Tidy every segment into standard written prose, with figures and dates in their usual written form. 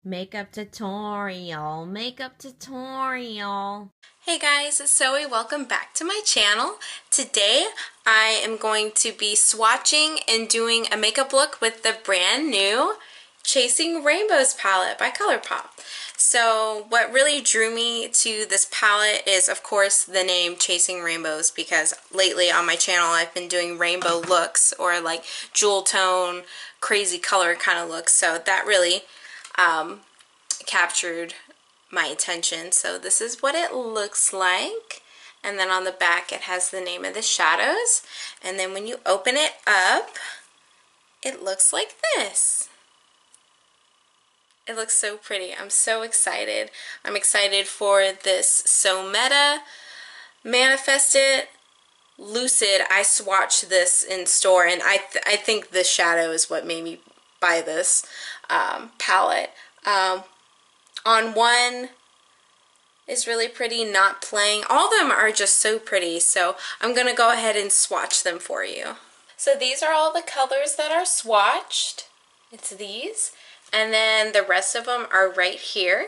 Makeup tutorial, makeup tutorial. Hey guys, it's Zoe. Welcome back to my channel. Today I am going to be swatching and doing a makeup look with the brand new Chasing Rainbows palette by Colourpop. So what really drew me to this palette is of course the name Chasing Rainbows, because lately on my channel I've been doing rainbow looks or like jewel tone, crazy color kind of looks. So that really captured my attention. So this is what it looks like, and then on the back it has the name of the shadows, and then when you open it up it looks like this. It looks so pretty. I'm so excited. I'm excited for this So Meta, Manifest It, Lucid. I swatched this in store, and I think the shadow is what made me buy this palette. On one is really pretty, Not Playing. All of them are just so pretty, so I'm going to go ahead and swatch them for you. So these are all the colors that are swatched. It's these, and then the rest of them are right here.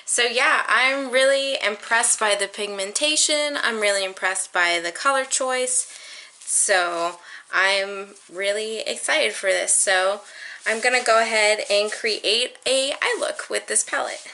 So yeah, I'm really impressed by the pigmentation. I'm really impressed by the color choice. So I'm really excited for this. So I'm going to go ahead and create a eye look with this palette.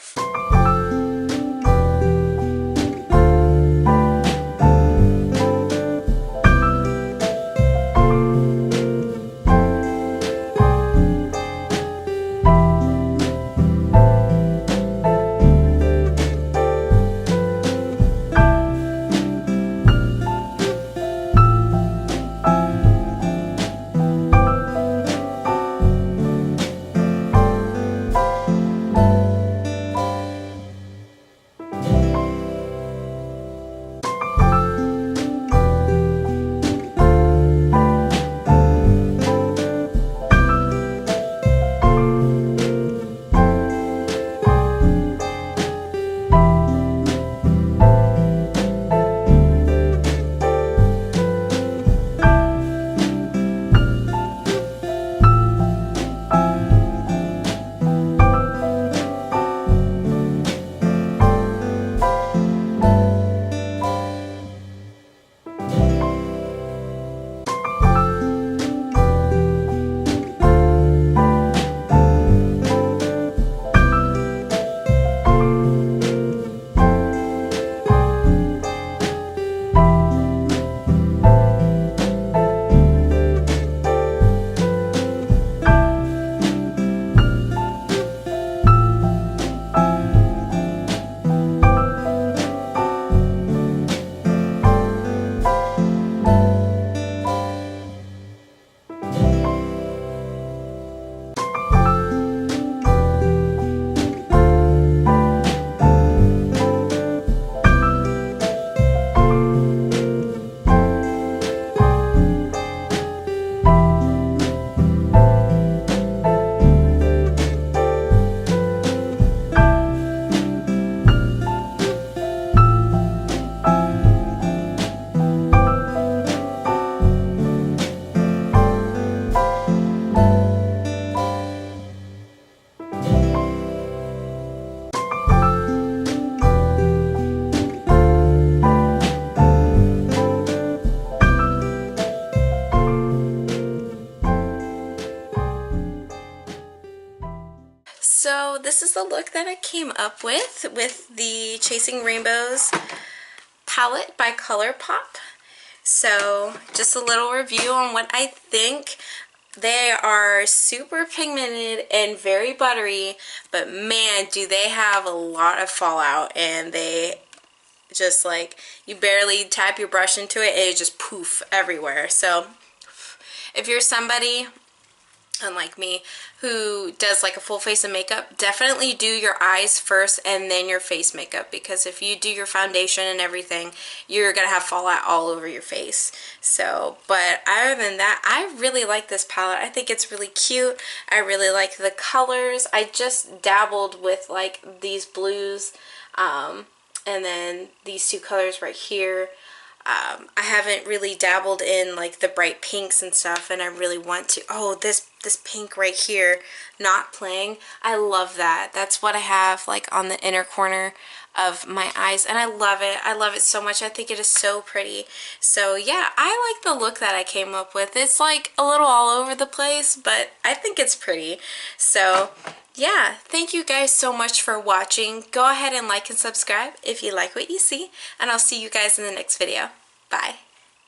So this is the look that I came up with the Chasing Rainbows palette by Colourpop. So just a little review on what I think. They are super pigmented and very buttery, but man, do they have a lot of fallout, and they just like, you barely tap your brush into it and it just poof everywhere. So if you're somebody unlike me who does like a full face of makeup, definitely do your eyes first and then your face makeup, because if you do your foundation and everything, you're gonna have fallout all over your face. So, but other than that, I really like this palette. I think it's really cute. I really like the colors. I just dabbled with like these blues and then these two colors right here. I haven't really dabbled in like the bright pinks and stuff, and I really want to. Oh, this pink right here, not playing. I love that. That's what I have like on the inner corner of my eyes, and I love it. I love it so much. I think it is so pretty. So yeah, I like the look that I came up with. It's like a little all over the place, but I think it's pretty. So yeah, thank you guys so much for watching. Go ahead and like and subscribe if you like what you see, and I'll see you guys in the next video. Bye.